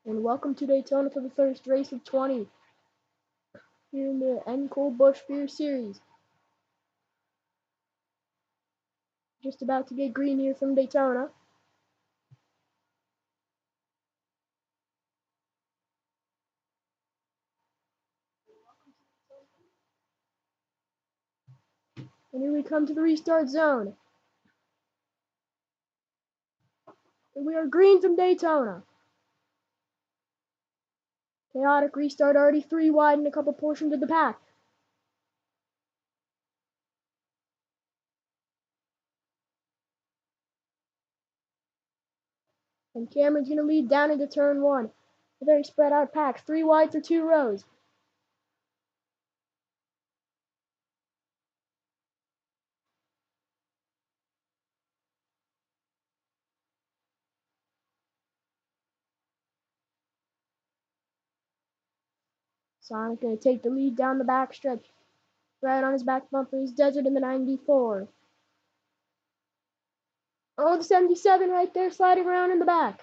And welcome to Daytona for the first race of 20 here in the NCOL Busch Beer Series. Just about to get green here from Daytona. And here we come to the restart zone. And we are green from Daytona. Chaotic restart, already 3 wide and a couple portions of the pack. And Cameron's going to lead down into turn 1. A very spread out pack, 3 wide for 2 rows. Sonic going to take the lead down the back stretch. Right on his back bumper is Desert in the 94. Oh, the 77 right there sliding around in the back.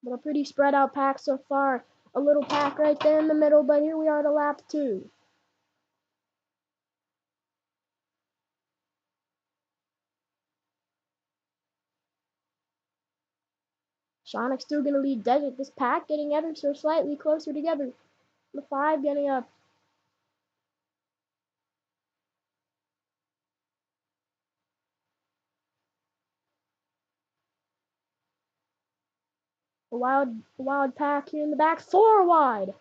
But a pretty spread out pack so far. A little pack right there in the middle, but here we are to lap 2. Sonic's still going to lead Desert. This pack getting ever so slightly closer together. The 5 getting up. A wild pack here in the back. 4 wide.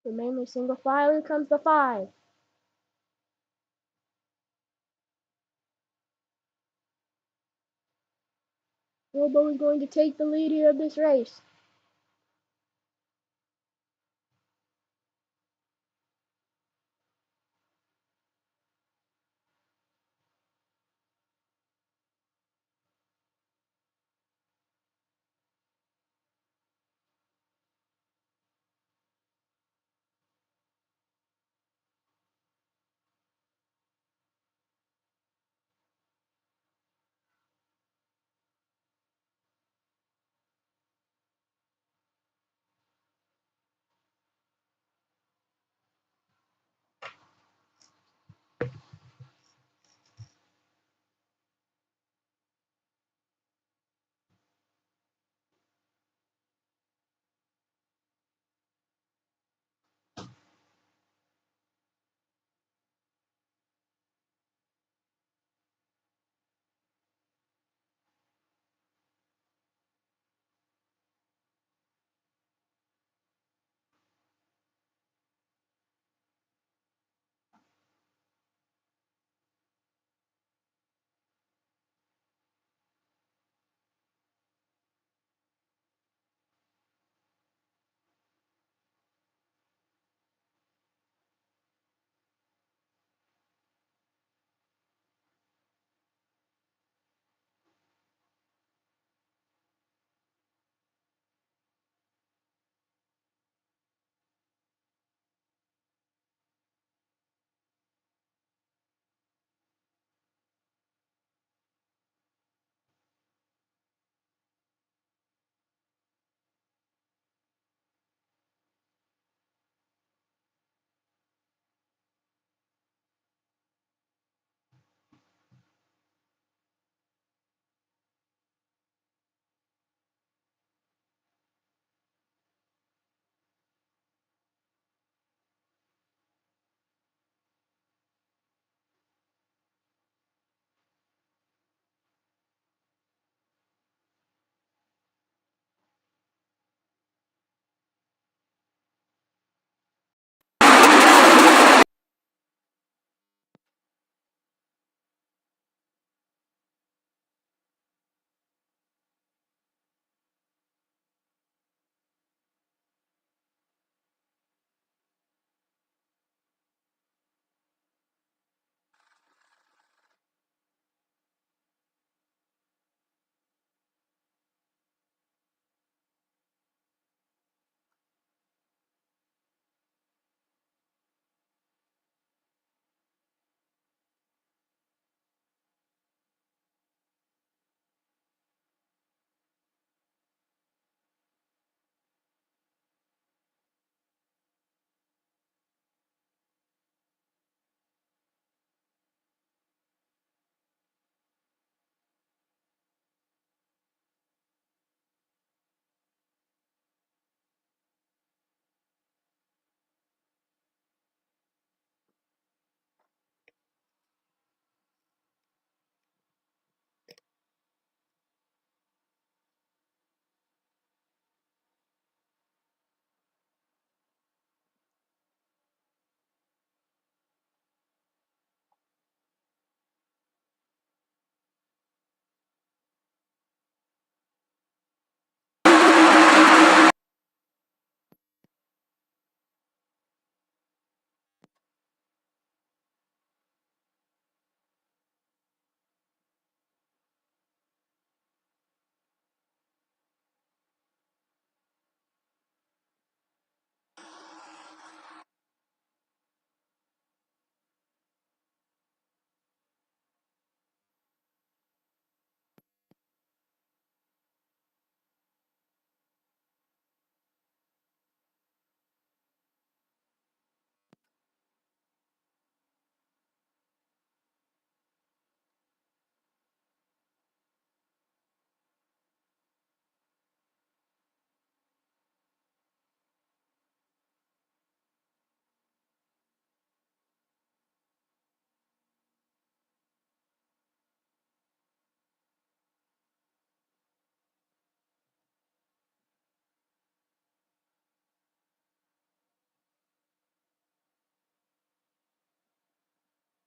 The mainly single file. Here comes the 5. Robo is going to take the lead here of this race.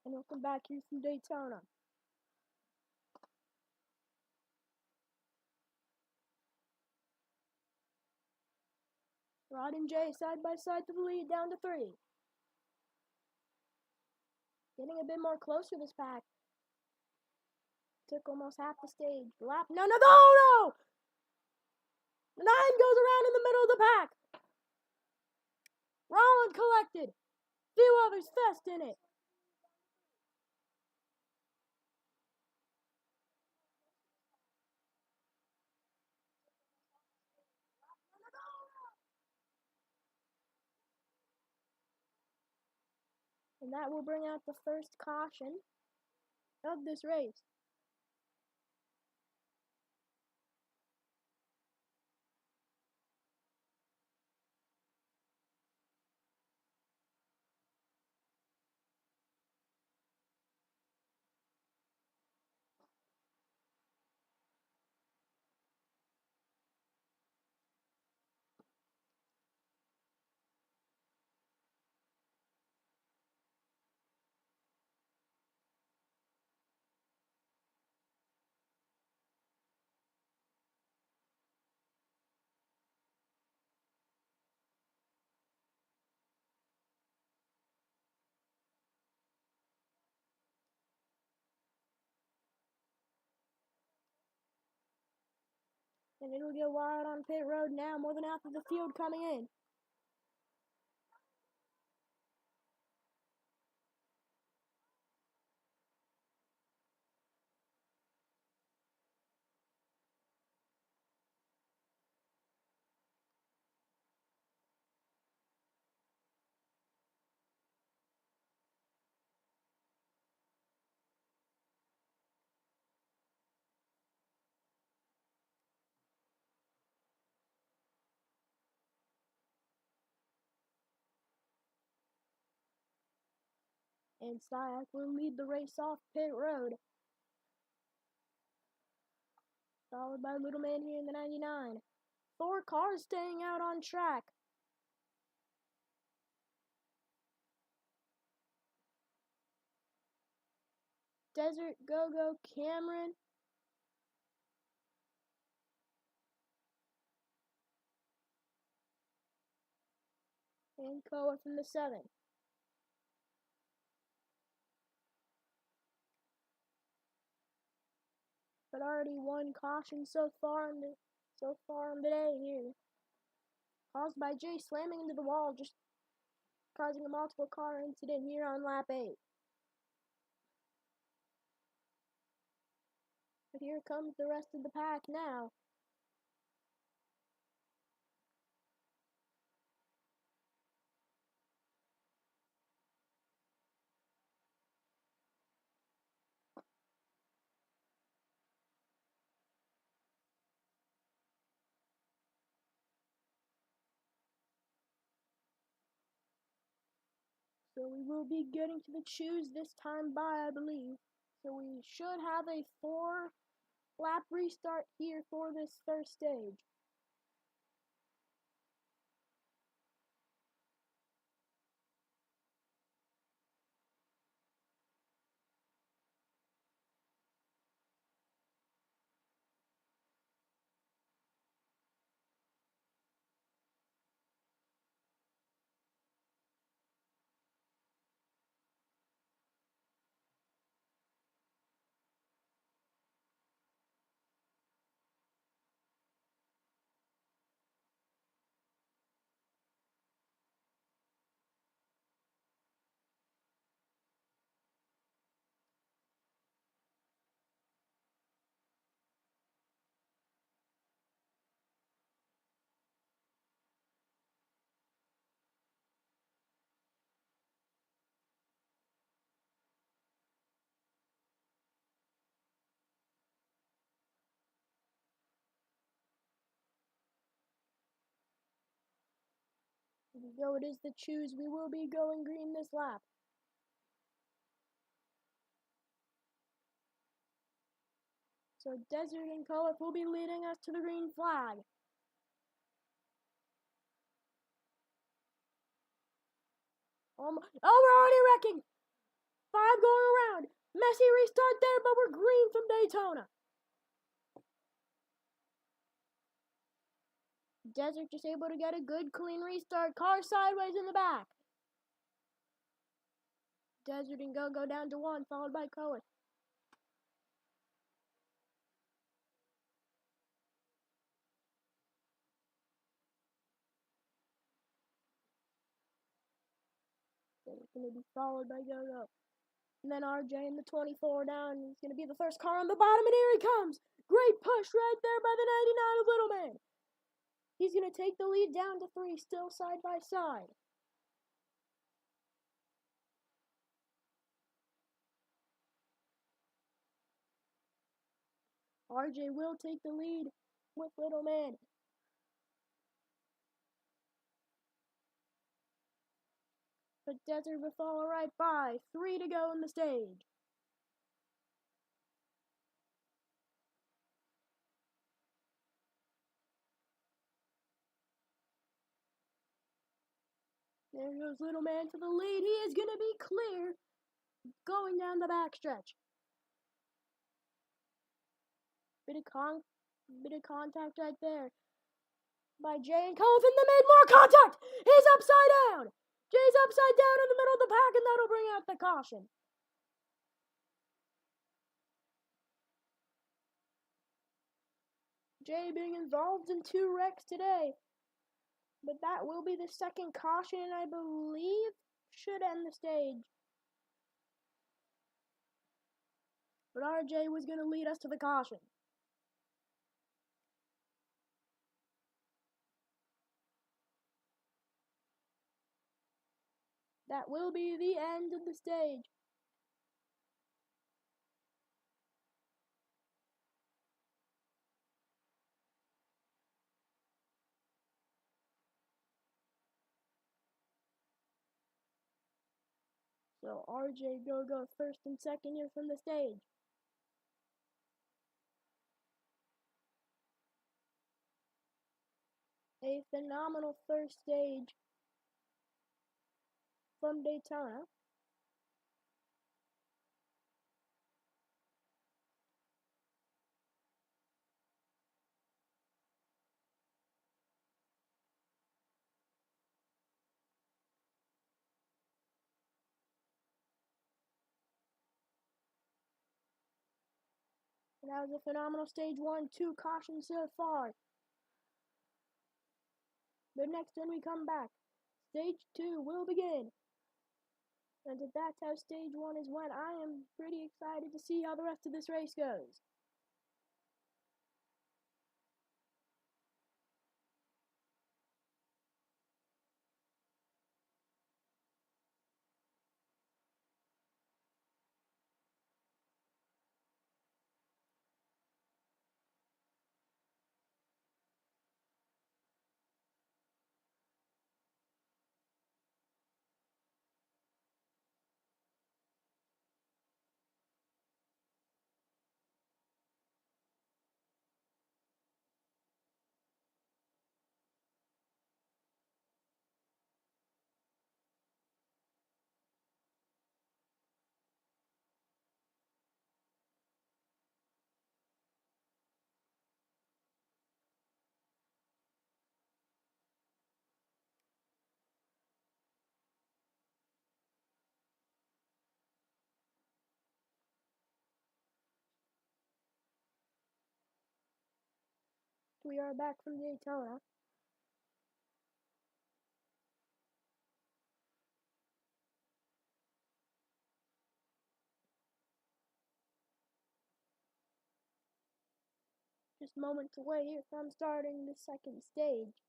And welcome back here from Daytona. Rod and Jay side by side to the lead, down to 3. Getting a bit more closer this pack. Took almost half the stage. Lap. No! The 9 goes around in the middle of the pack. Rollin collected. Few others fest in it. And that will bring out the first caution of this race. And it'll get wild on pit road now, more than half of the field coming in. And Sayak will lead the race off pit road. Followed by Little Man here in the 99. 4 cars staying out on track. Desert, Go-Go, Cameron. And Koa from the 7. But already 1 caution so far on the day here. Caused by Jay slamming into the wall, just causing a multiple car incident here on lap 8. But here comes the rest of the pack now. So we will be getting to the choose this time by, I believe. So we should have a 4 lap restart here for this first stage. Here we go, it is the choose. We will be going green this lap. So Desert and Color will be leading us to the green flag. Oh, we're already wrecking! 5 going around. Messy restart there, but we're green from Daytona. Desert just able to get a good clean restart. Car sideways in the back. Desert and go down to 1, followed by Cohen. Desert's going to be followed by Go. And then RJ in the 24 down. He's going to be the first car on the bottom, and here he comes. Great push right there by the 99 of Little Man. He's going to take the lead down to 3, still side by side. RJ will take the lead with Little Man. But Desert will follow right by. 3 to go in the stage. There goes Little Man to the lead. He is going to be clear going down the backstretch. Bit of contact right there by Jay and Colvin. They made more contact. He's upside down. Jay's upside down in the middle of the pack, and that'll bring out the caution. Jay being involved in 2 wrecks today. But that will be the second caution, and I believe should end the stage. But RJ was going to lead us to the caution. That will be the end of the stage. So RJ go first and second here from the stage. A phenomenal first stage from Daytona. And that was a phenomenal stage 1, 2 cautions so far. But next when we come back, stage 2 will begin. And if that's how stage 1 is went, I am pretty excited to see how the rest of this race goes. We are back from Daytona. Just moments away here from starting the second stage.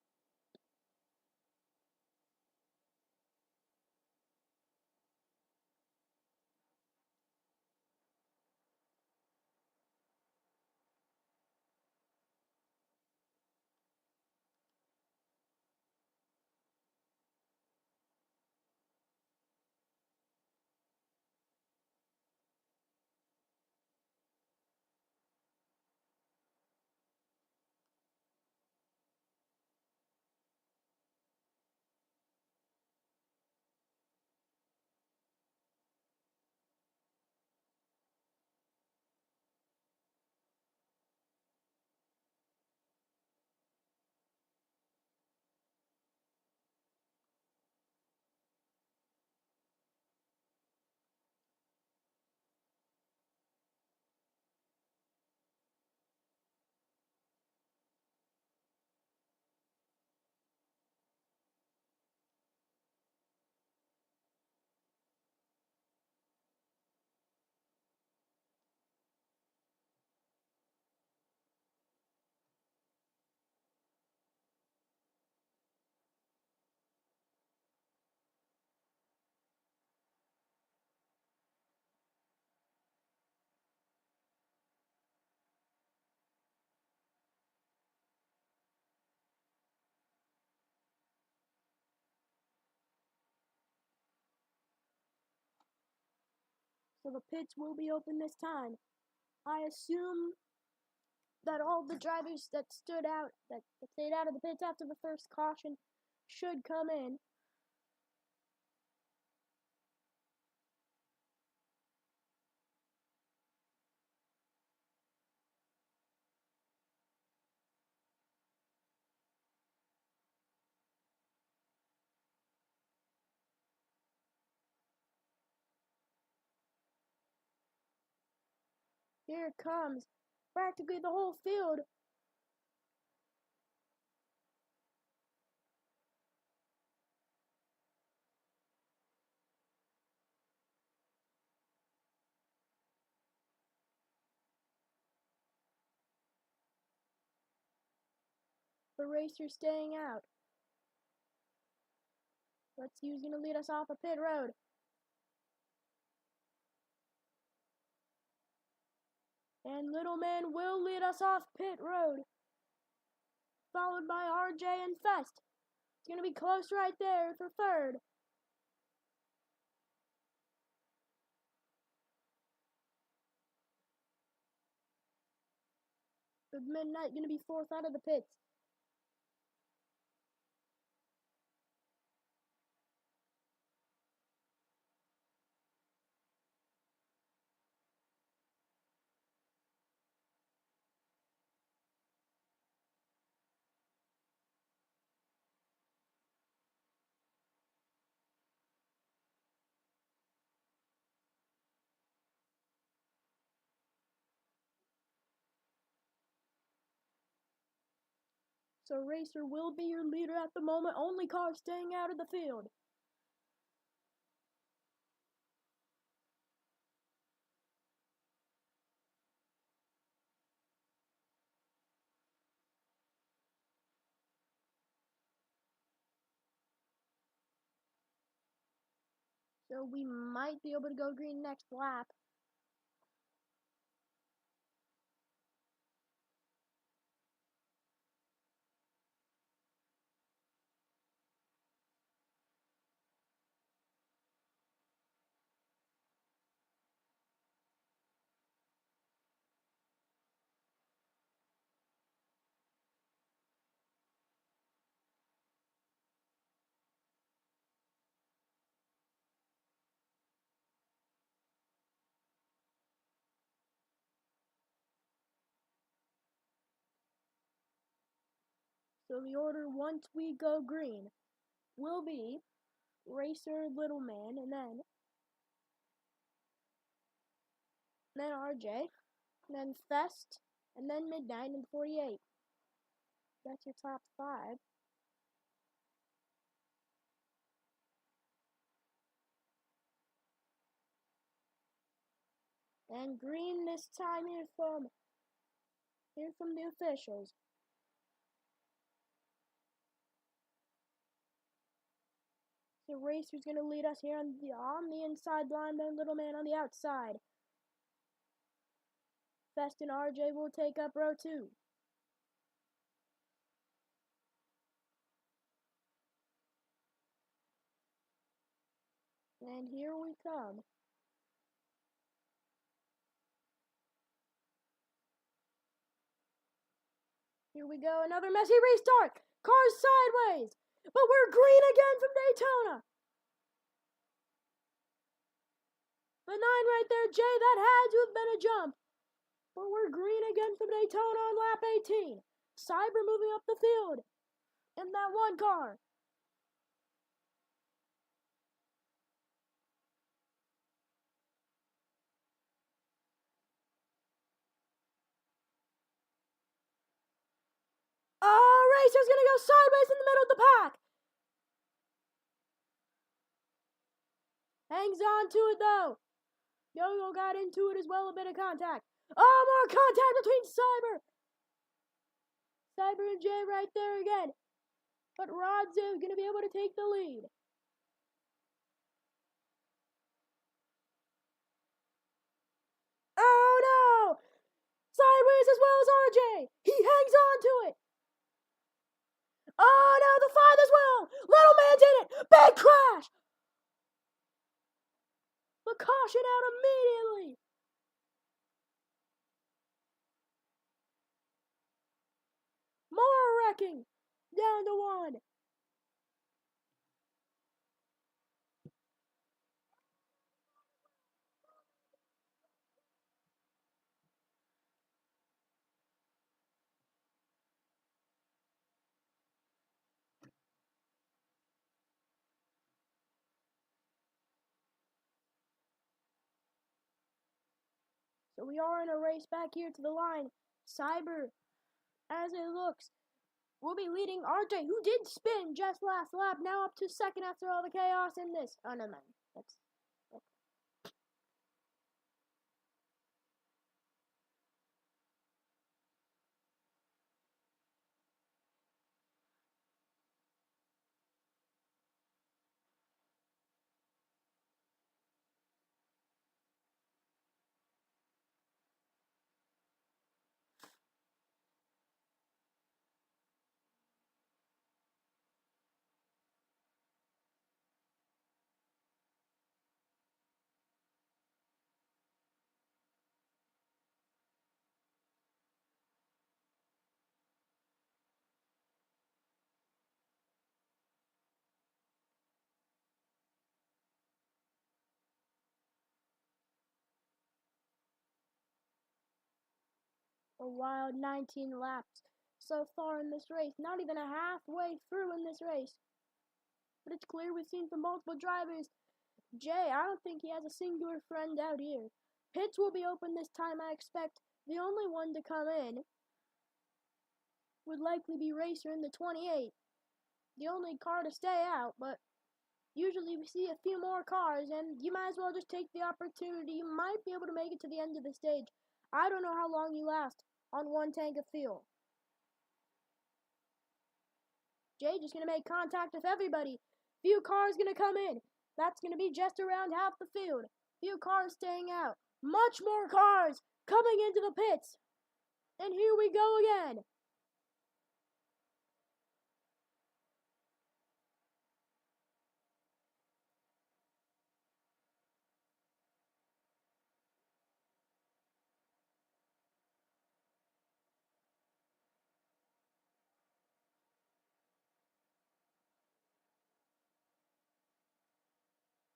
So the pits will be open this time. I assume that all the drivers that stayed out of the pits after the first caution should come in. Here it comes. Practically the whole field. The racer staying out. Let's see who's going to lead us off a pit road. And Little Man will lead us off pit road. Followed by RJ and Fest. It's going to be close right there for third. The Midnight going to be fourth out of the pits. So Racer will be your leader at the moment. Only car staying out of the field. So we might be able to go green next lap. So the order once we go green will be Racer, Little Man, and then RJ, and then Fest, and then Midnight and 48. That's your top 5. And green this time here from the officials. So Racer's gonna lead us here on the inside line, then Little Man on the outside. Fest and RJ will take up row 2. And here we come. Here we go, another messy restart. Cars sideways, but we're green again from Daytona. The 9 right there, Jay, that had to have been a jump. But we're green again from Daytona on lap 18. Cyber moving up the field in that one car. Oh, Racer's gonna go sideways in the middle of the pack. Hangs on to it though. Yo-Yo got into it as well, a bit of contact. Oh, more contact between Cyber and Jay right there again. But Rodzu gonna be able to take the lead. Oh no! Sideways as well as RJ. He hangs on to it. Oh no, the 5 as well. Little Man did it. Big crash. The caution out immediately. More wrecking. Down to 1. So we are in a race back here to the line. Cyber, as it looks, will be leading RJ, who did spin just last lap, now up to second after all the chaos in this. Oh, no, man. That's... A wild 19 laps so far in this race. Not even a halfway through in this race. But it's clear we've seen from multiple drivers. Jay, I don't think he has a singular friend out here. Pits will be open this time, I expect. The only one to come in would likely be Racer in the 28. The only car to stay out, but usually we see a few more cars, and you might as well just take the opportunity. You might be able to make it to the end of the stage. I don't know how long you last on 1 tank of fuel. Jay just going to make contact with everybody. Few cars going to come in. That's going to be just around half the field. Few cars staying out. Much more cars coming into the pits. And here we go again.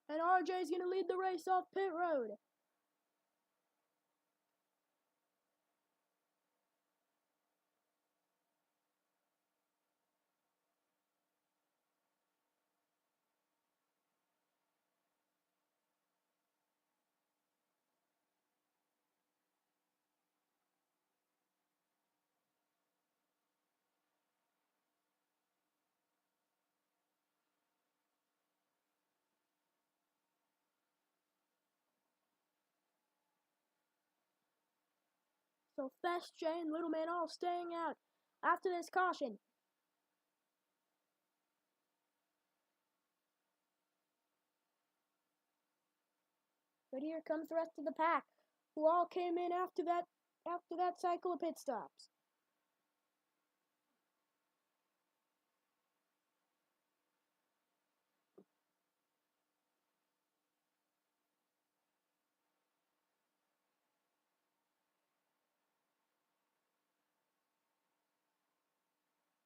And RJ's going to lead the race off pit road. So Fest, Jay, and Little Man all staying out after this caution. But here comes the rest of the pack, who all came in after that cycle of pit stops.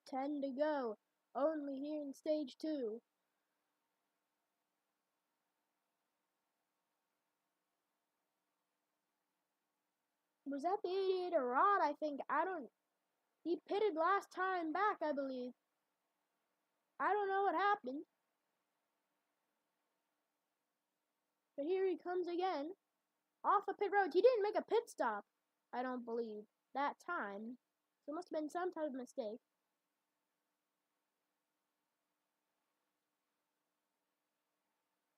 Ten to go, only here in stage 2. Was that the 88 or Rod? I think. He pitted last time back, I believe. I don't know what happened. But here he comes again. Off a pit road. He didn't make a pit stop, I don't believe, that time. So it must have been some type of mistake.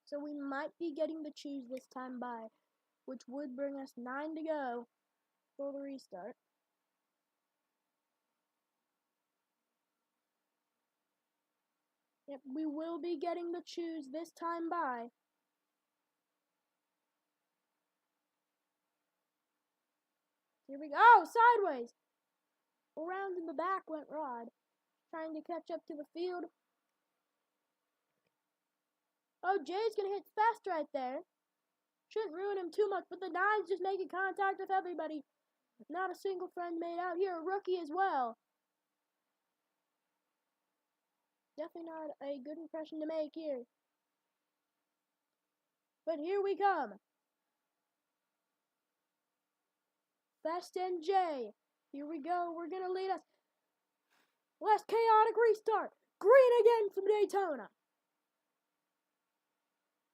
So we might be getting the choose this time by, which would bring us 9 to go for the restart. Yep, we will be getting the choose this time by. Here we go. Oh, sideways! Around in the back went Rod, trying to catch up to the field. Oh, Jay's gonna hit fast right there. Shouldn't ruin him too much, but the nine's just making contact with everybody. Not a single friend made out here. A rookie as well. Definitely not a good impression to make here. But here we come. Fast NJ. Here we go. We're going to lead us. Last chaotic restart. Green again from Daytona.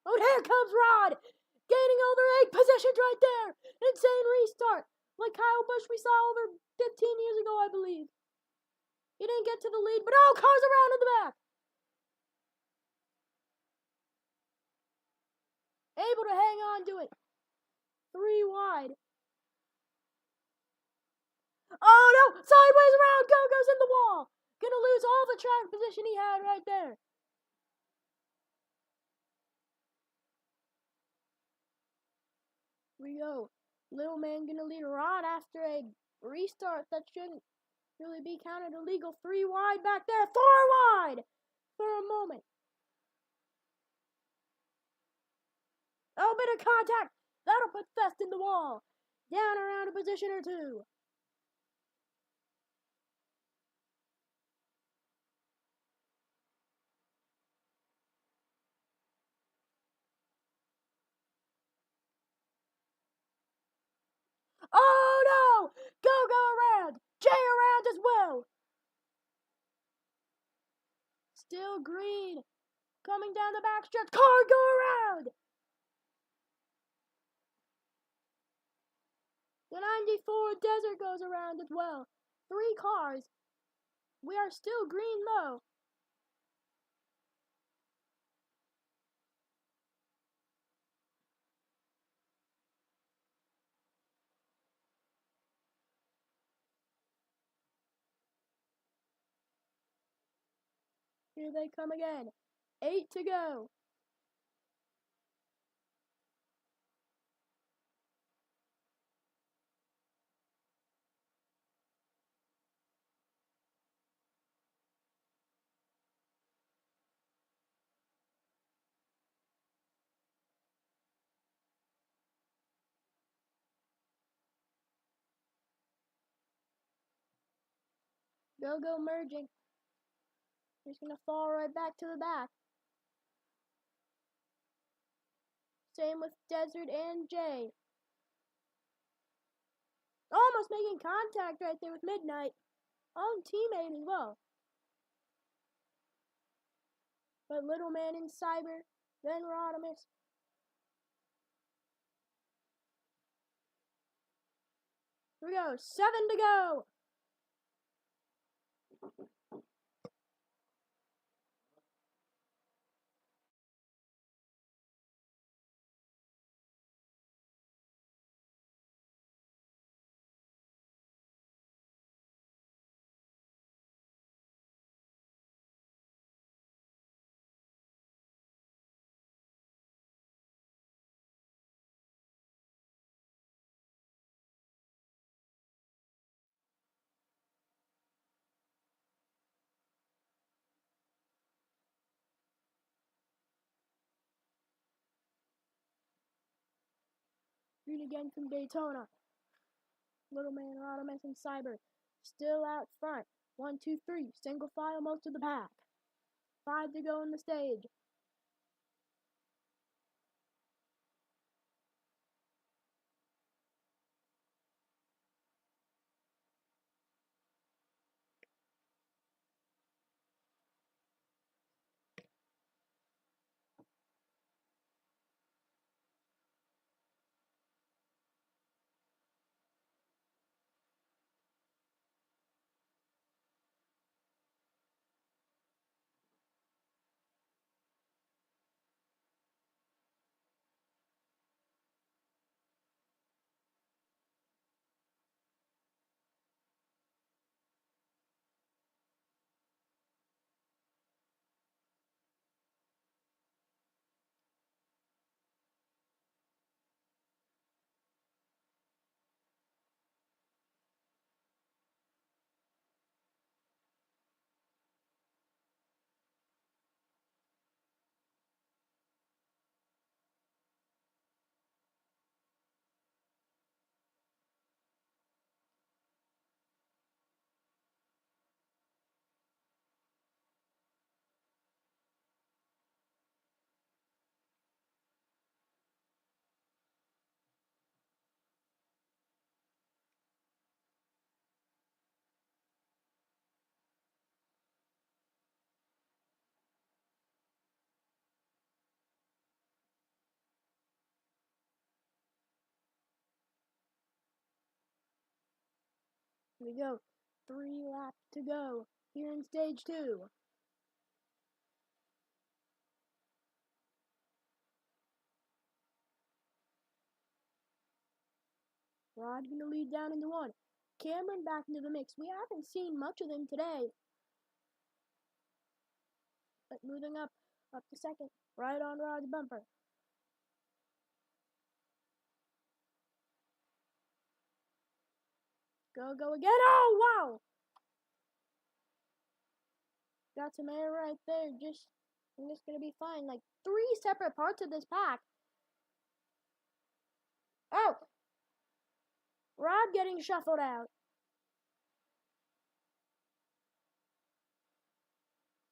Oh, here comes Rod. Gaining over 8 positions right there. Insane restart. Like Kyle Busch we saw over 15 years ago, I believe. He didn't get to the lead, but oh, cars around in the back. Able to hang on to it. 3 wide. Oh no! Sideways around! Go goes in the wall! Gonna lose all the track position he had right there. Here we go. Little man gonna lead Rod after a restart that shouldn't really be counted illegal. 3 wide back there. 4 wide! For a moment. Oh, bit of contact! That'll put Fest in the wall. Down around a position or 2. Oh no! Go around! Jay around as well! Still green. Coming down the backstretch. Car go around! The 94 Desert goes around as well. 3 cars. We are still green though. Here they come again. 8 to go. Go merging. He's gonna fall right back to the back. Same with Desert and Jay. Almost making contact right there with Midnight. Own teammate as well. But Little Man in Cyber, then Rodimus. Here we go. 7 to go. Green again from Daytona. Little Man, Rodimus, and Cyber still out front. 1, 2, 3. Single file most of the pack. 5 to go in the stage. Here we go. 3 laps to go here in stage 2. Rod gonna lead down into 1. Cameron back into the mix. We haven't seen much of him today. But moving up to second, right on Rod's bumper. Go again. Oh, wow! Got some air right there. I'm just gonna be fine. Like 3 separate parts of this pack. Oh! Rod getting shuffled out.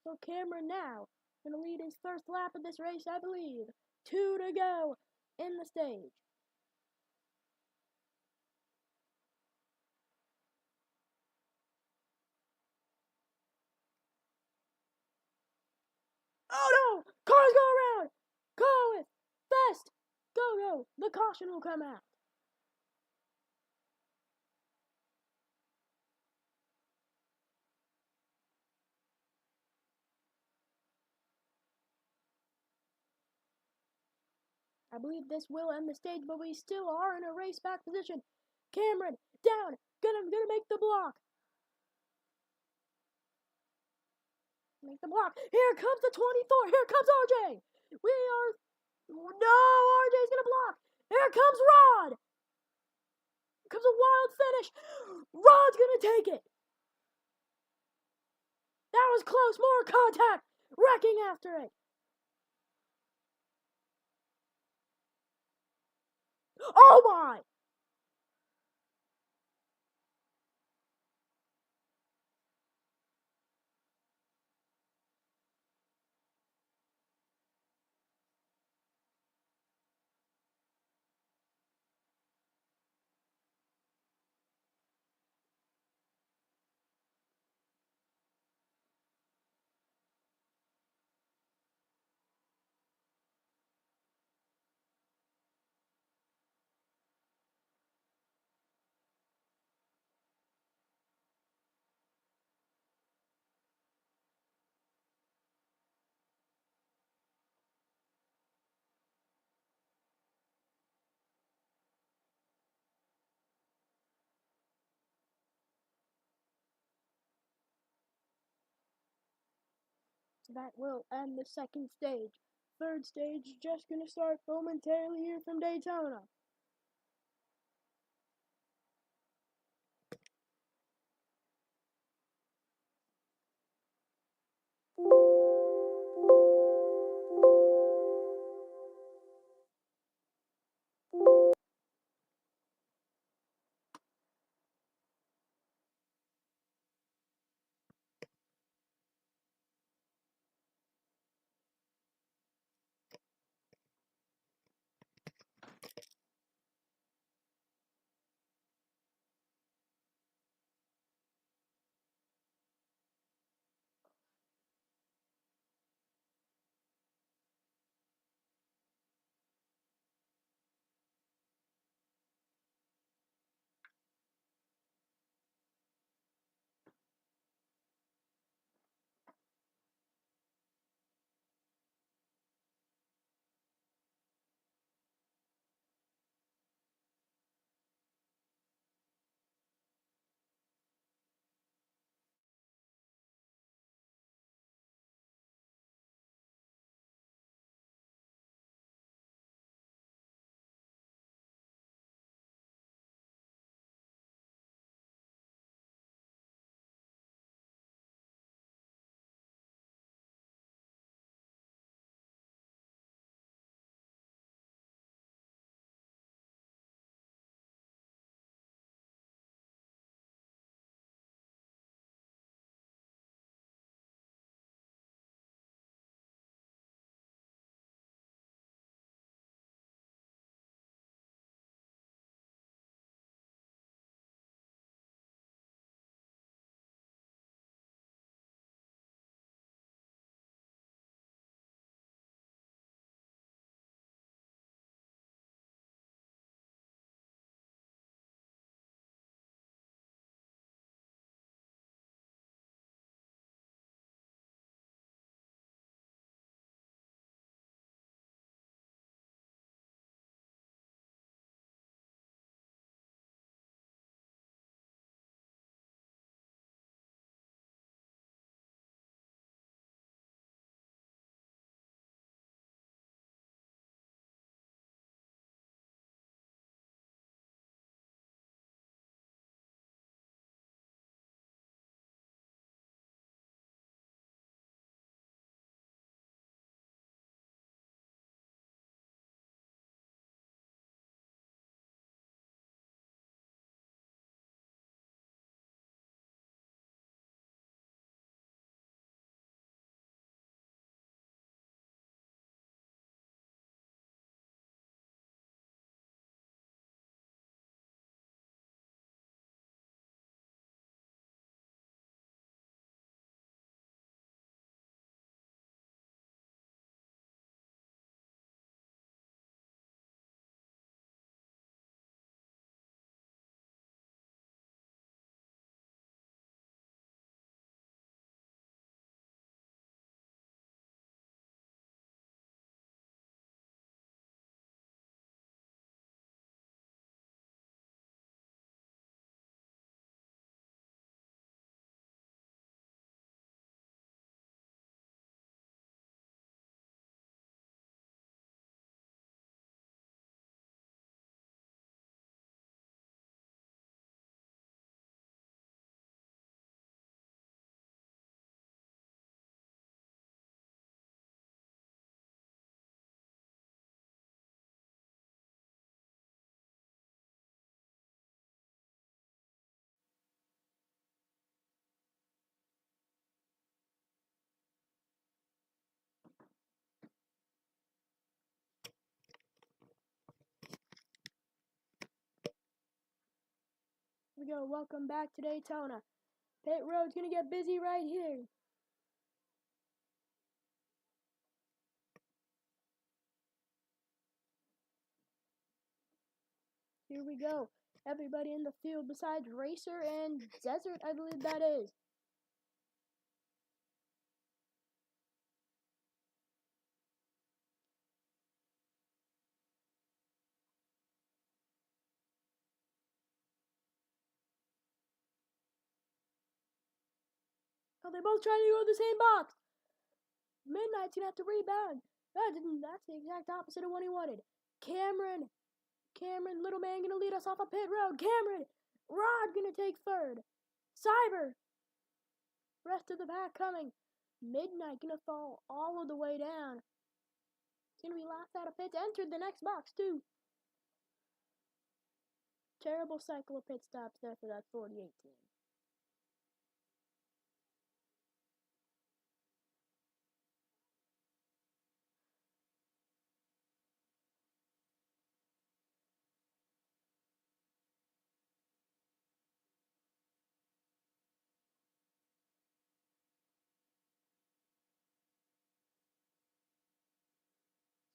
So Cameron now gonna lead his first lap of this race, I believe. 2 to go in the stage. Oh no! Cars go around! Go with fast! Go! The caution will come out. I believe this will end the stage, but we still are in a race back position. Cameron down, gonna make the block. Make the block. Here comes the 24. Here comes RJ. No, RJ's gonna block. Here comes Rod. Here comes a wild finish. Rod's gonna take it. That was close. More contact. Wrecking after it. Oh my! So that will end the second stage. Third stage just gonna start momentarily here from Daytona. go. Welcome back to Daytona. Pit road's gonna get busy right here. Here we go. Everybody in the field besides Racer and Desert, I believe that is. Oh, they're both trying to go to the same box. Midnight's gonna have to rebound. That's the exact opposite of what he wanted. Cameron, little man gonna lead us off a pit road. Cameron, Rod gonna take third. Cyber, rest of the pack coming. Midnight gonna fall all of the way down. It's gonna be laughed out of pits. Entered the next box too. Terrible cycle of pit stops there for that 48 team.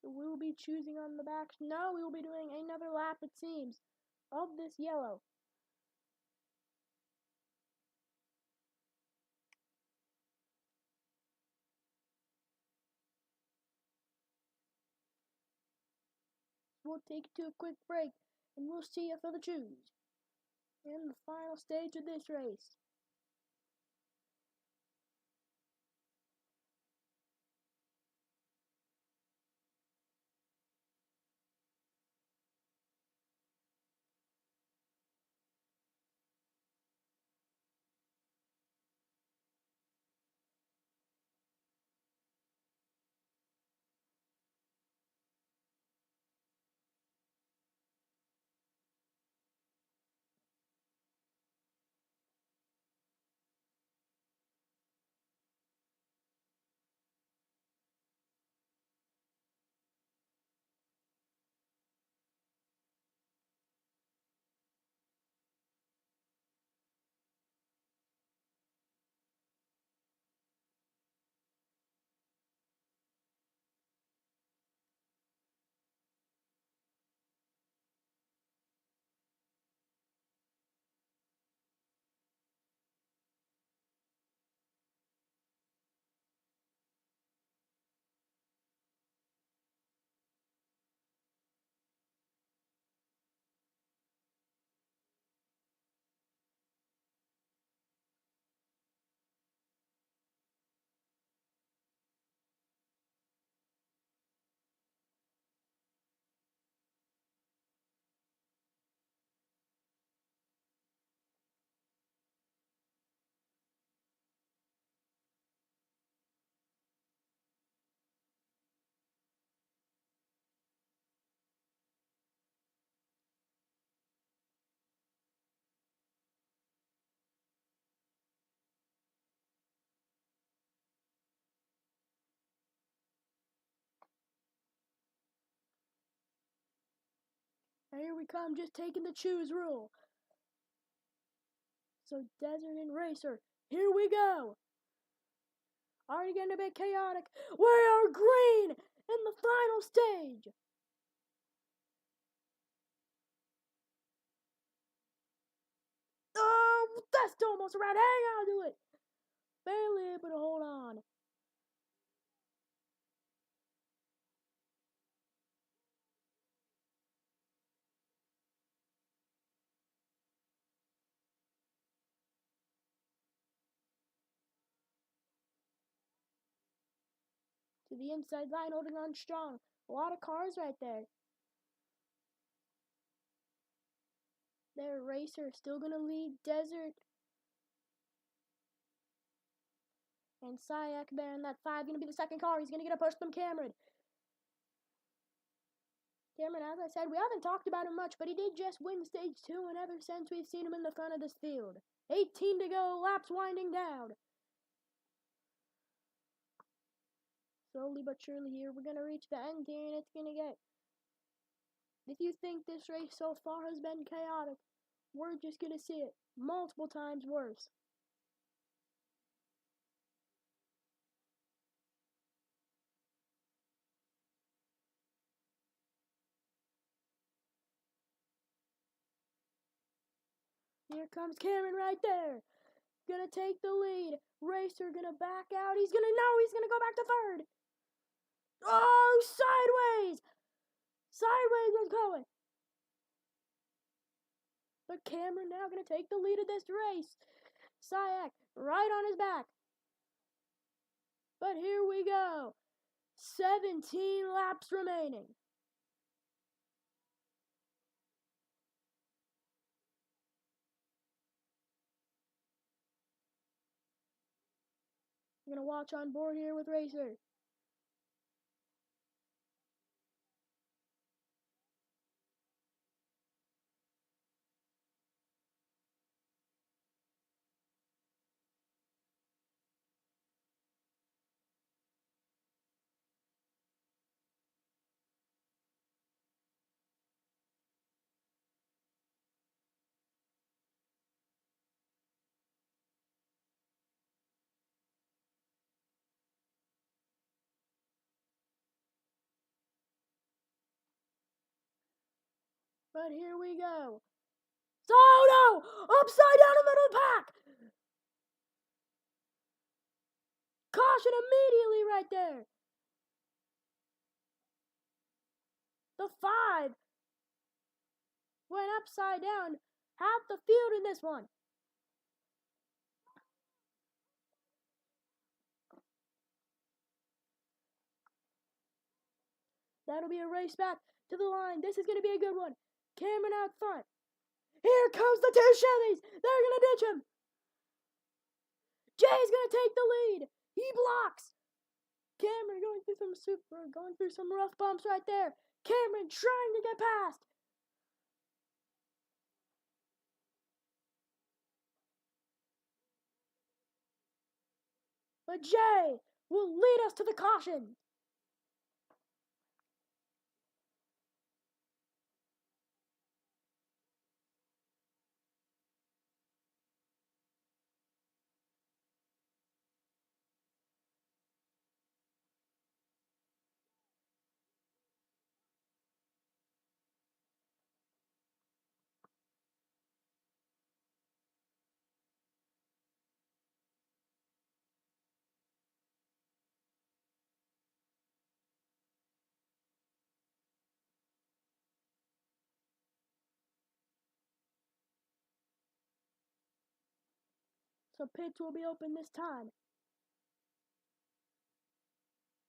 So we'll be choosing on the backs. No, we will be doing another lap, it seems, of this yellow. We'll take it to a quick break, and we'll see you for the choose in the final stage of this race. And here we come, just taking the choose rule. So Desert and Racer, here we go. Already getting a bit chaotic. We are green in the final stage. Oh, that's almost around. Hang on to it. Barely able to hold on. To the inside line, holding on strong. A lot of cars right there. Their Racer still gonna lead Desert. And Sayak there in that 5 gonna be the second car. He's gonna get a push from Cameron. Cameron, as I said, we haven't talked about him much, but he did just win stage 2, and ever since we've seen him in the front of this field. 18 to go, laps winding down. Slowly but surely here, we're gonna reach the end here, and it's gonna get... If you think this race so far has been chaotic, we're just gonna see it multiple times worse. Here comes Cameron right there. Gonna take the lead. Racer gonna back out. He's gonna go back to third. Oh, sideways! Sideways is going. But Cameron now gonna take the lead of this race. Sayak right on his back. But here we go. 17 laps remaining. I'm gonna watch on board here with Racer. But here we go. Oh no! Upside down in the middle of the pack! Caution immediately right there. The 5 went upside down. Half the field in this one. That'll be a race back to the line. This is going to be a good one. Cameron out front. Here comes the 2 Chevys. They're going to ditch him. Jay's going to take the lead. He blocks. Cameron going through some rough bumps right there. Cameron trying to get past. But Jay will lead us to the caution. So pits will be open this time.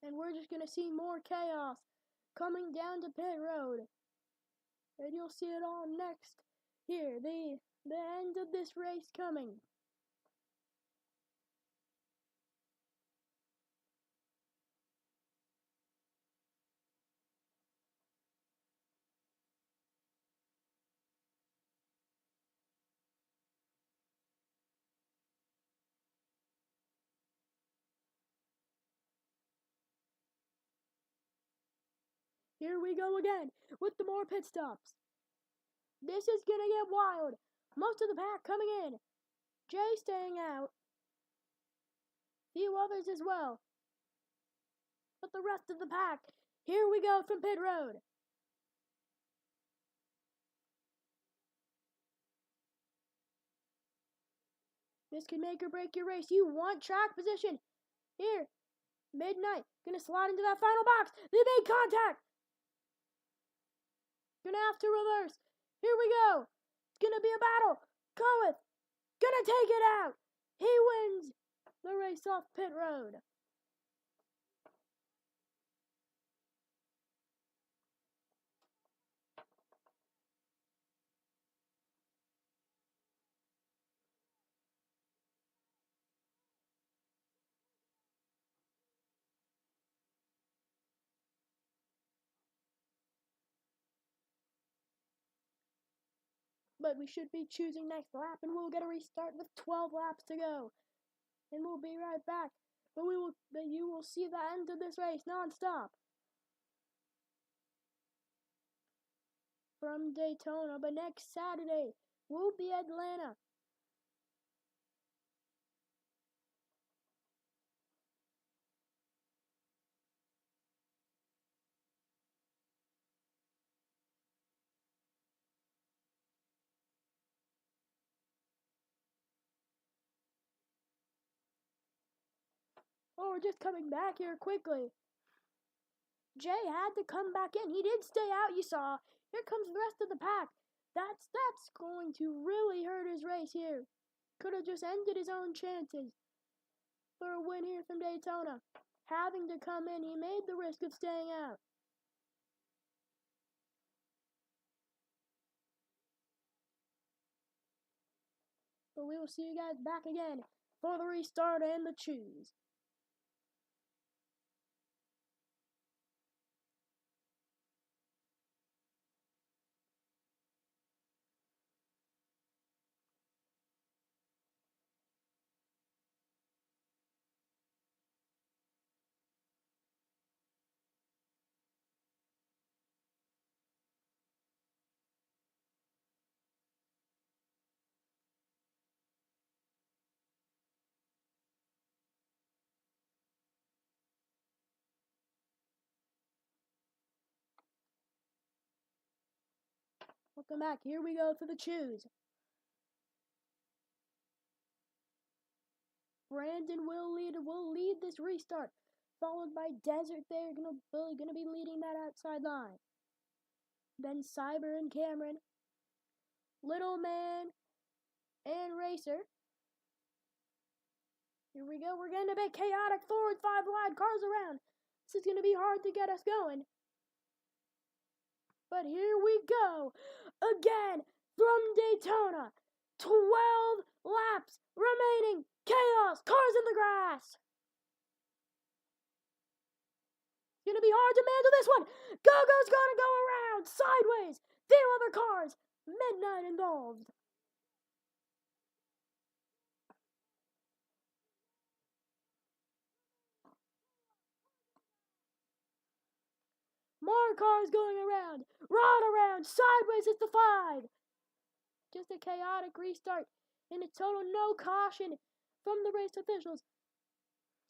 And we're just going to see more chaos coming down to pit road. And you'll see it all next. Here, the end of this race coming. Here we go again with the more pit stops. This is going to get wild. Most of the pack coming in. Jay staying out. Few others as well. But the rest of the pack, here we go from pit road. This can make or break your race. You want track position. Here, Midnight, gonna slide into that final box. They made contact. Gonna have to reverse. Here we go. It's gonna be a battle. Coeth, gonna take it out. He wins the race off pit road. But we should be choosing next lap, and we'll get a restart with 12 laps to go. And we'll be right back. But you will see the end of this race non-stop. From Daytona, but next Saturday, Whoopie Atlanta. Oh, we're just coming back here quickly. Jay had to come back in. He did stay out, you saw. Here comes the rest of the pack. That's going to really hurt his race here. Could have just ended his own chances for a win here from Daytona. Having to come in, he made the risk of staying out. But we will see you guys back again for the restart and the choose. Welcome back. Here we go for the choose. Brandon will lead this restart, followed by Desert. They're gonna be leading that outside line. Then Cyber and Cameron, Little Man, and Racer. Here we go. We're getting a bit chaotic. 4 and 5 wide cars around. This is gonna be hard to get us going. But here we go again from Daytona. 12 laps remaining. Chaos. Cars in the grass. It's gonna be hard to manage this one. Gogo's gonna go around sideways. Few other cars. Midnight involved. More cars going around. Run around. Sideways is the 5. Just a chaotic restart. In a total no caution from the race officials.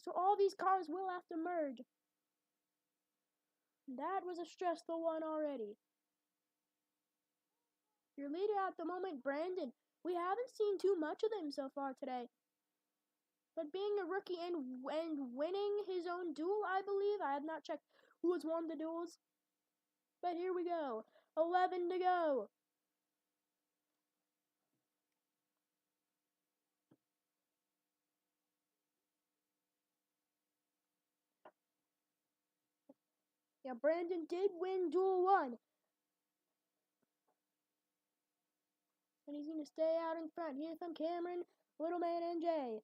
So all these cars will have to merge. That was a stressful one already. Your leader at the moment, Brandon. We haven't seen too much of him so far today. But being a rookie and winning his own duel, I believe. I have not checked who has won the duels. But here we go. 11 to go. Yeah, Brandon did win duel 1. And he's going to stay out in front. Here from Cameron, Little Man, and Jay.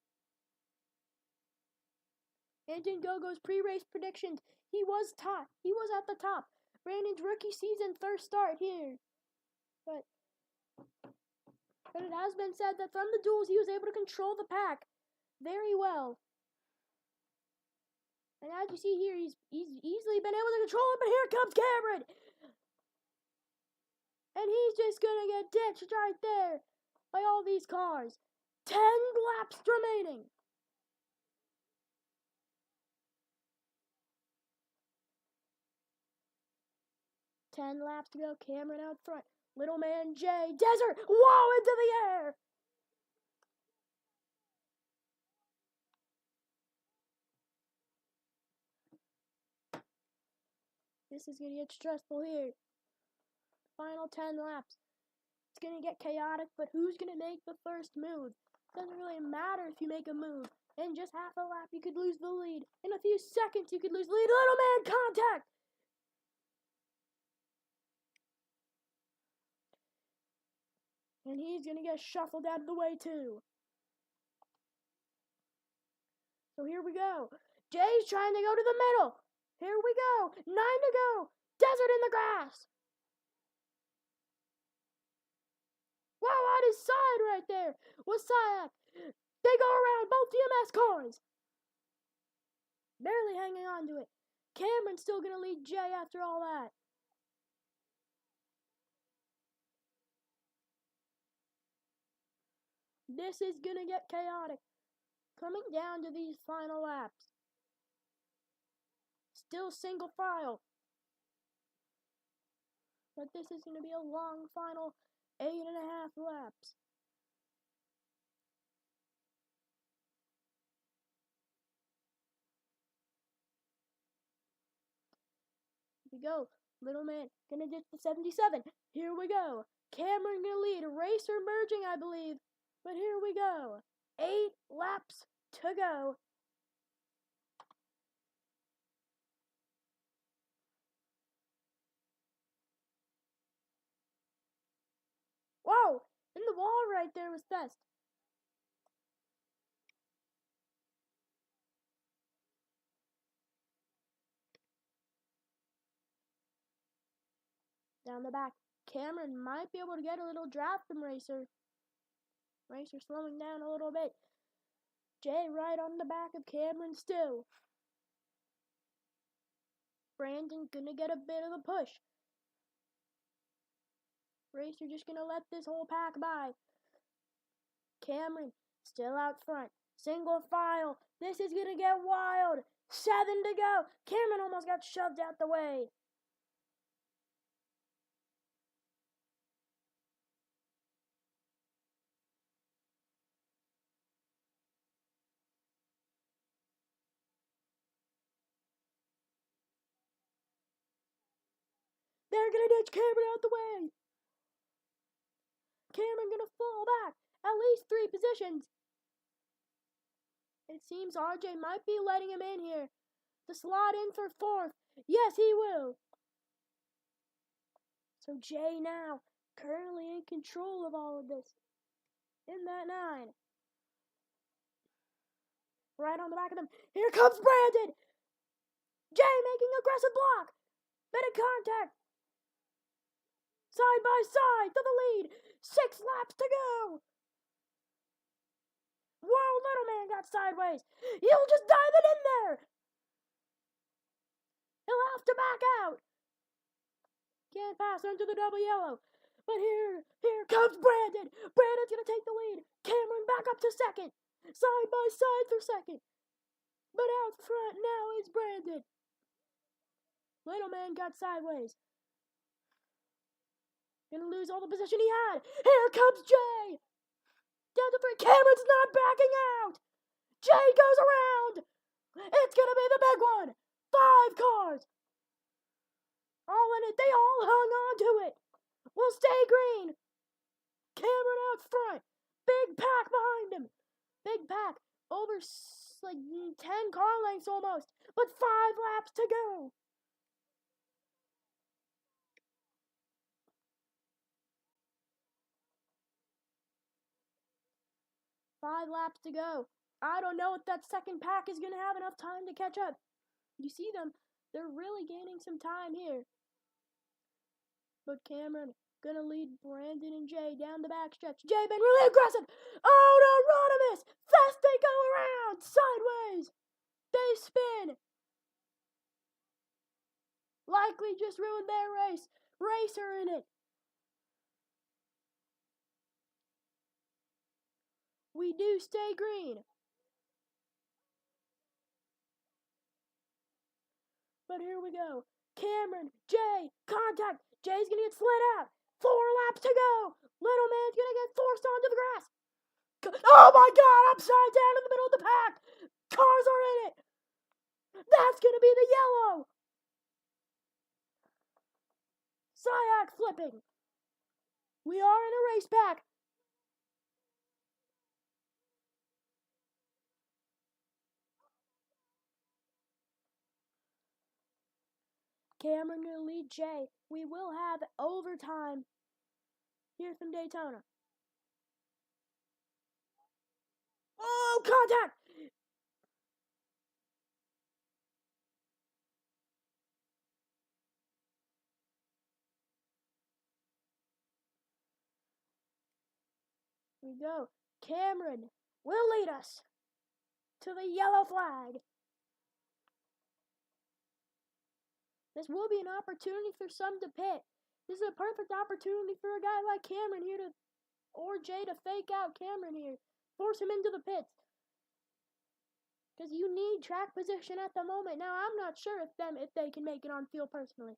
And in Gogo's pre-race predictions, he was top. He was at the top. Brandon's rookie season first start here. But it has been said that from the duels, he was able to control the pack very well. And as you see here, he's easily been able to control it, but here comes Cameron! And he's just gonna get ditched right there by all these cars. 10 laps remaining. Ten laps to go. Cameron out front. Little Man Jay. Desert! Whoa! Into the air! This is gonna get stressful here. Final 10 laps. It's gonna get chaotic, but who's gonna make the first move? Doesn't really matter if you make a move. In just half a lap, you could lose the lead. In a few seconds, you could lose the lead. Little Man contact! And he's gonna get shuffled out of the way too. So here we go. Jay's trying to go to the middle. Here we go. 9 to go. Desert in the grass. Wow, on his side right there was Sayak. They go around both DMS cars. Barely hanging on to it. Cameron's still going to lead Jay after all that. This is gonna get chaotic. Coming down to these final laps. Still single file. But this is gonna be a long final 8.5 laps. Here we go. Little man gonna ditch the 77. Here we go. Cameron gonna lead. Racer merging, I believe. But here we go. 8 laps to go. Whoa! In the wall right there was Fest. Down the back. Cameron might be able to get a little draft from Racer. Racer slowing down a little bit. Jay right on the back of Cameron still. Brandon gonna get a bit of a push. Racer just gonna let this whole pack by. Cameron still out front. Single file. This is gonna get wild. 7 to go. Cameron almost got shoved out the way. They're gonna ditch Cameron out the way. Cameron gonna fall back at least 3 positions. It seems RJ might be letting him in here to slot in for 4th. Yes, he will. So Jay now currently in control of all of this. In that 9. Right on the back of them. Here comes Brandon. Jay making aggressive block. Bit of contact. Side by side to the lead. 6 laps to go. Whoa, little man got sideways. He'll just dive it in there. He'll have to back out. Can't pass under the double yellow. But here comes Brandon. Brandon's going to take the lead. Cameron back up to 2nd. Side by side for 2nd. But out front now is Brandon. Little man got sideways. Gonna lose all the position he had. Here comes Jay. Down to 3. Cameron's not backing out. Jay goes around. It's gonna be the big one. 5 cars. All in it. They all hung on to it. We'll stay green. Cameron out front. Big pack behind him. Big pack. Over like 10 car lengths almost. But 5 laps to go. Five laps to go. I don't know if that second pack is going to have enough time to catch up. You see them. They're really gaining some time here. But Cameron going to lead Brandon and Jay down the backstretch. Jay been really aggressive. Oh, no, Rodimus. Fast they go around. Sideways. They spin. Likely just ruined their race. Racer in it. We do stay green. But here we go. Cameron, Jay, contact. Jay's gonna get slid out. 4 laps to go. Little man's gonna get forced onto the grass. Oh my God, upside down in the middle of the pack. Cars are in it. That's gonna be the yellow. Syac flipping. We are in a race pack. Cameron gonna lead Jay. We will have overtime here from Daytona. Oh, contact! Here we go. Cameron will lead us to the yellow flag. This will be an opportunity for some to pit. This is a perfect opportunity for a guy like Cameron here to or Jay to fake out Cameron here. Force him into the pits. Because you need track position at the moment. Now, I'm not sure if they can make it on field personally.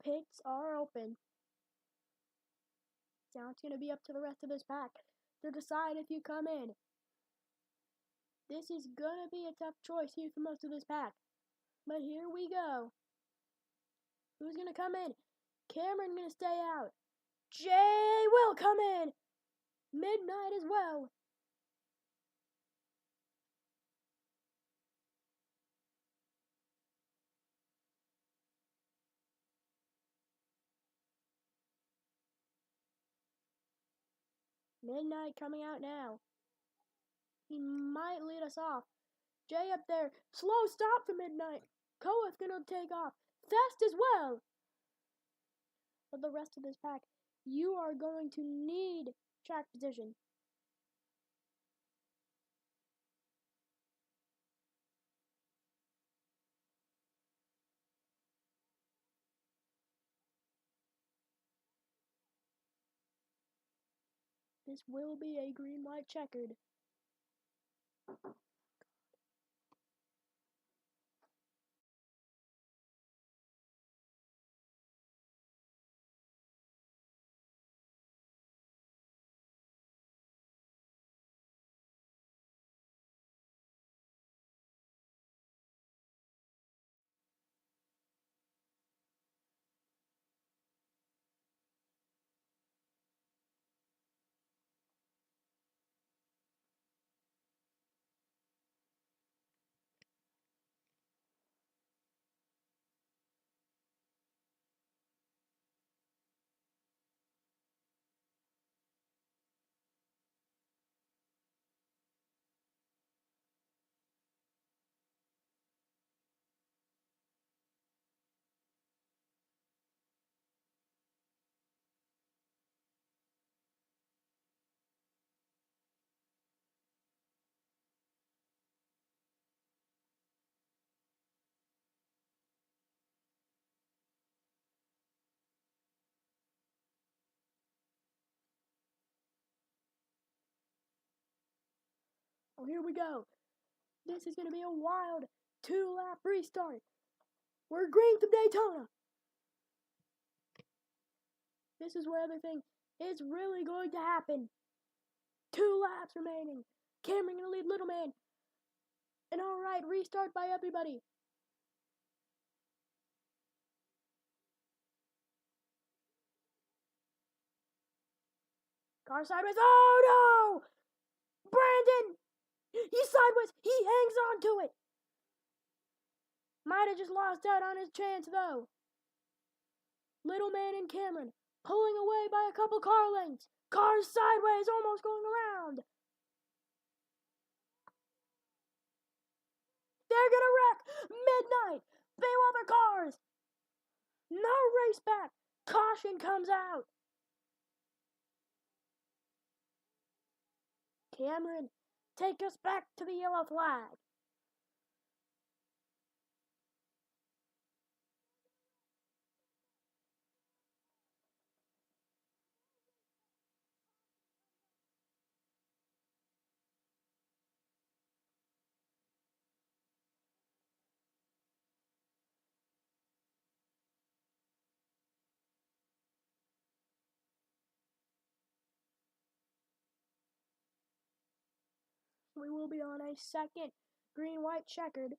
Pits are open. Now it's going to be up to the rest of this pack to decide if you come in. This is going to be a tough choice here for most of this pack. But here we go. Who's going to come in? Cameron going to stay out. Jay will come in. Midnight as well. Midnight coming out now. He might lead us off. Jay up there. Slow stop for Midnight. Koa's going to take off. Fast as well. For the rest of this pack, you are going to need track position. This will be a green-white checkered. Oh, here we go. This is going to be a wild 2-lap restart. We're green from Daytona. This is where everything is really going to happen. 2 laps remaining. Cameron going to lead Little Man. And alright, restart by everybody. Car sideways. Oh no! Brandon! He's sideways. He hangs on to it. Might have just lost out on his chance though. Little Man and Cameron pulling away by a couple car lengths. Cars sideways, almost going around. They're gonna wreck. Midnight. Baywater cars. No race back. Caution comes out. Cameron, take us back to the yellow flag. We will be on a second green-white checkered.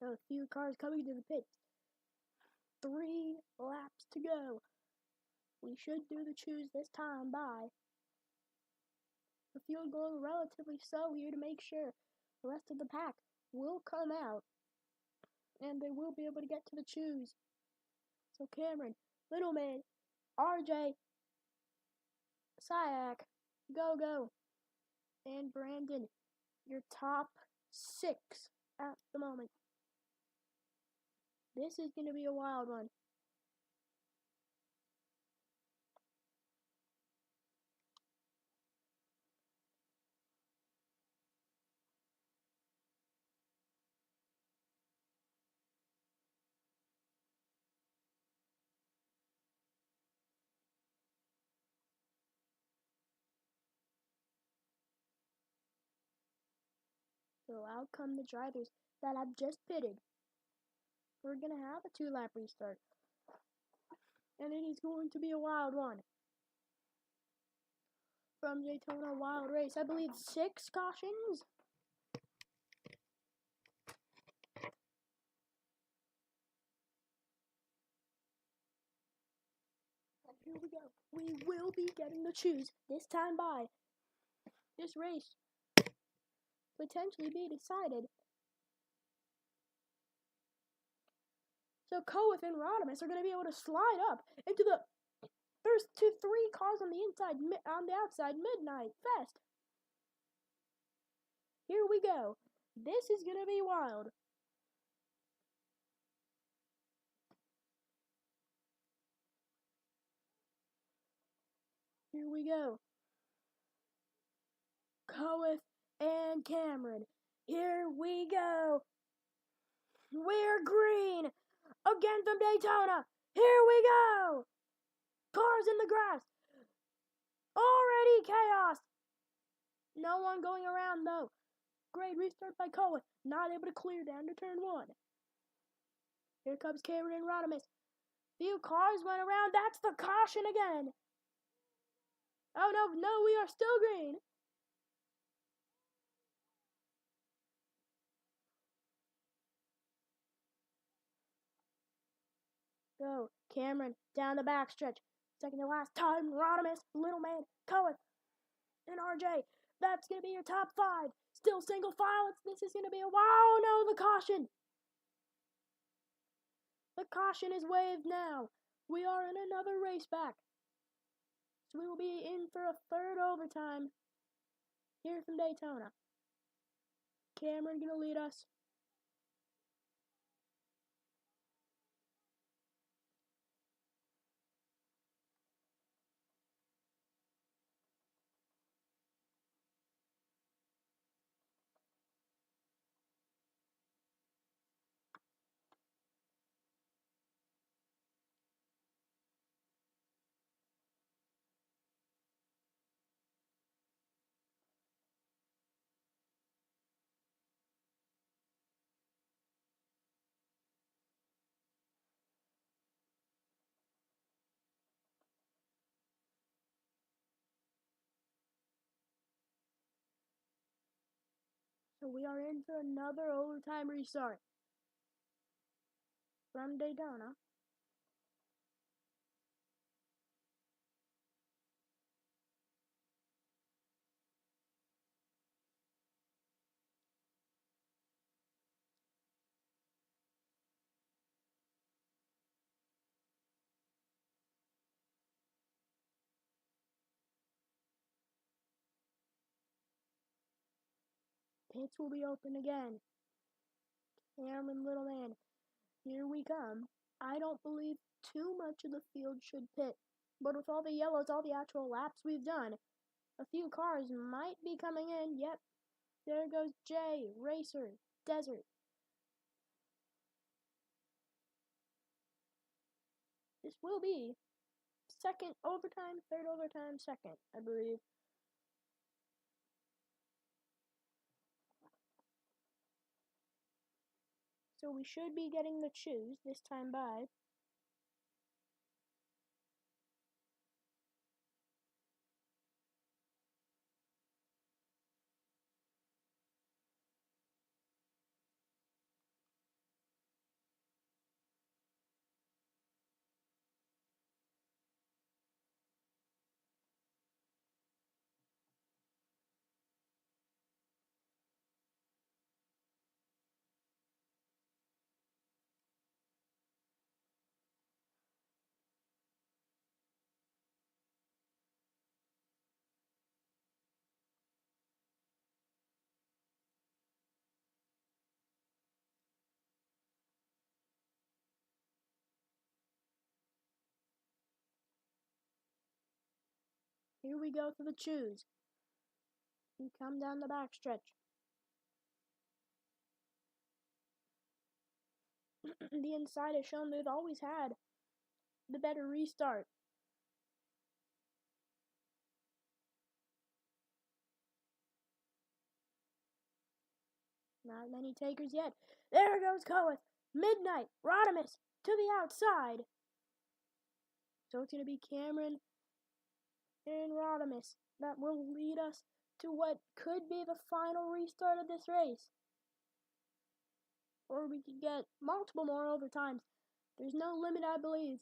A few cars coming to the pit. 3 laps to go. We should do the choose this time by. The field going relatively slow here to make sure the rest of the pack will come out and they will be able to get to the choose. So Cameron, Littleman, RJ, Syak, go, and Brandon, your top 6 at the moment. This is going to be a wild one. So out come the drivers that have just pitted. We're going to have a 2-lap restart. And it is going to be a wild one. From Daytona Wild Race, I believe 6 cautions. And here we go. We will be getting the choose this time by. This race potentially be decided. So Koeth and Rodimus are going to be able to slide up into the first 3 cars on the inside, on the outside, Midnight Fest. Here we go. This is going to be wild. Here we go. Koeth and Cameron. Here we go. We're green. Again from Daytona. Here we go. Cars in the grass. Already chaos. No one going around though. Great restart by Koeth. Not able to clear down to turn 1. Here comes Cameron and Rodimus. Few cars went around. That's the caution again. Oh no, we are still green. Go, Cameron, down the backstretch. Second to last time, Rodimus, Littleman, Koeth, and RJ. That's going to be your top 5. Still single file. This is going to be a wow. No, the caution. The caution is waved now. We are in another race back. So we will be in for a 3rd overtime here from Daytona. Cameron going to lead us. So we are in for another overtime restart from Daytona. Pits will be open again. Cameron, Littleman, here we come. I don't believe too much of the field should pit, but with all the yellows, all the actual laps we've done, a few cars might be coming in. Yep, there goes Jay, Racer, Desert. This will be 2nd overtime, 3rd overtime, 2nd, I believe. So we should be getting the choose this time by. Here we go through the chews. And come down the backstretch. The inside has shown they've always had the better restart. Not many takers yet. There goes Coeth. Midnight. Rodimus to the outside. So it's going to be Cameron and Rodimus that will lead us to what could be the final restart of this race. Or we could get multiple more overtimes. There's no limit, I believe.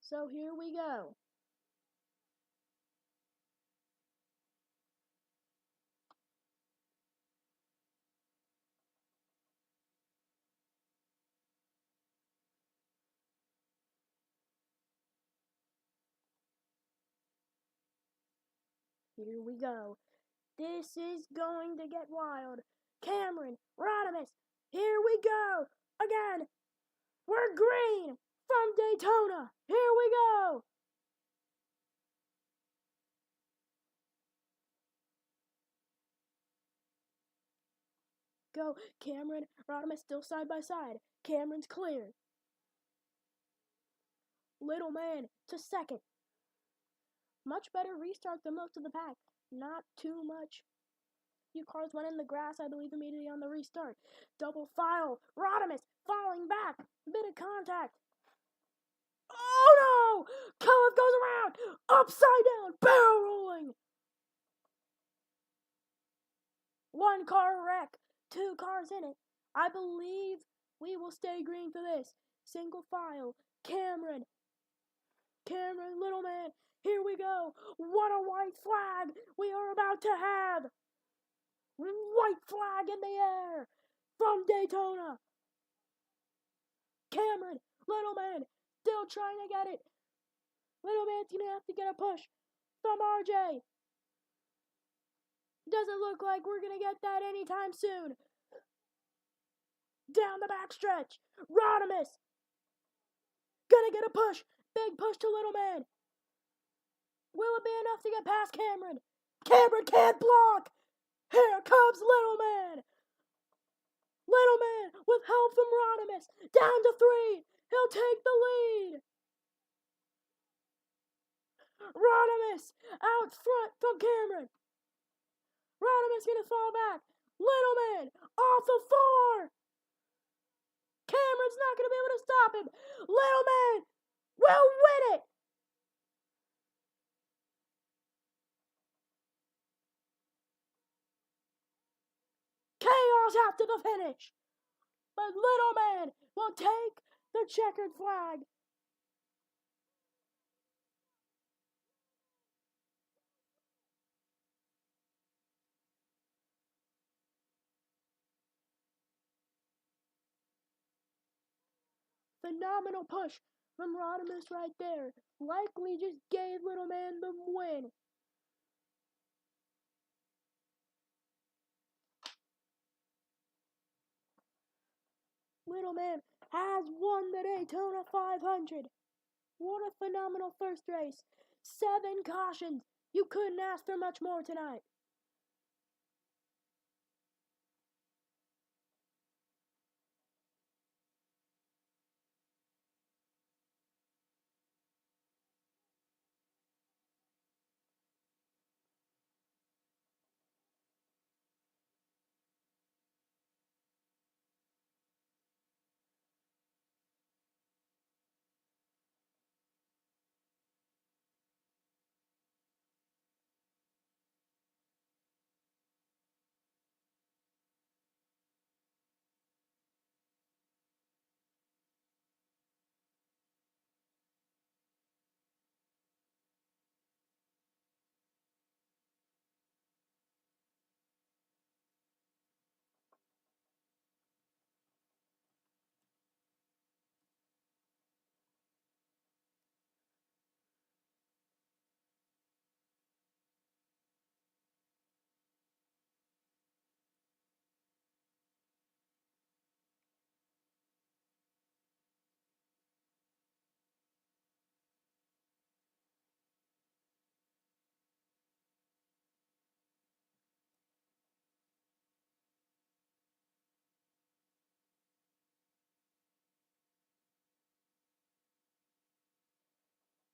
So here we go. Here we go. This is going to get wild. Cameron, Rodimus, here we go. Again, we're green from Daytona. Here we go. Go, Cameron, Rodimus still side by side. Cameron's clear. Little man to second. Much better restart than most of the pack. Not too much. Few cars went in the grass, I believe, immediately on the restart. Double file. Rodimus falling back. Bit of contact. Oh no! Coeth goes around. Upside down. Barrel rolling. One car wreck. Two cars in it. I believe we will stay green for this. Single file. Cameron, little man. Here we go. What a white flag we are about to have. White flag in the air from Daytona. Cameron, little man, still trying to get it. Little man's going to have to get a push from RJ. Doesn't look like we're going to get that anytime soon. Down the backstretch. Rodimus. Gonna get a push. Big push to little man. Will it be enough to get past Cameron? Cameron can't block. Here comes little man. Little man with help from Rodimus. Down to 3. He'll take the lead. Rodimus out front from Cameron. Rodimus gonna fall back. Little man off the 4. Cameron's not gonna be able to stop him. Little man will win it. Chaos after the finish. But little man will take the checkered flag. Phenomenal push from Rodimus right there. Likely just gave little man the win. Little man has won the Daytona 500. What a phenomenal first race. 7 cautions. You couldn't ask for much more tonight.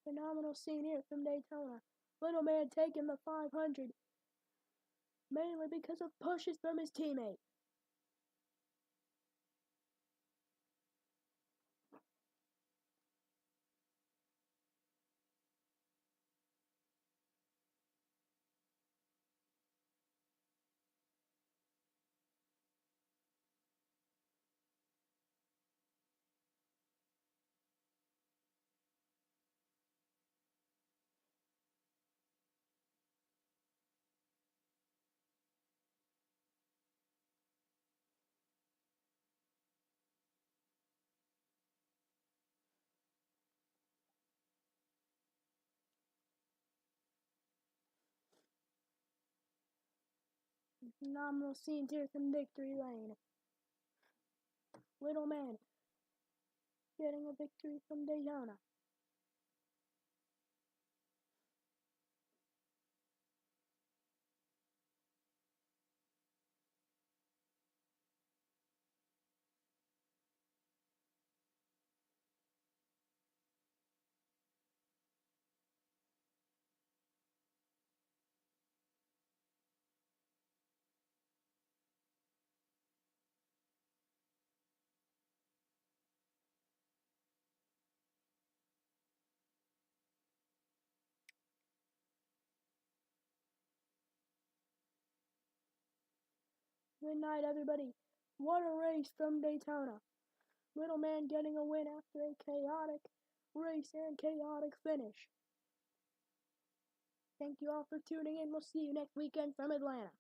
Phenomenal scene here from Daytona. Little man taking the 500, mainly because of pushes from his teammate. Phenomenal scenes here from Victory Lane. Little man getting a victory from Daytona. Good night, everybody. What a race from Daytona. Little man getting a win after a chaotic race and chaotic finish. Thank you all for tuning in. We'll see you next weekend from Atlanta.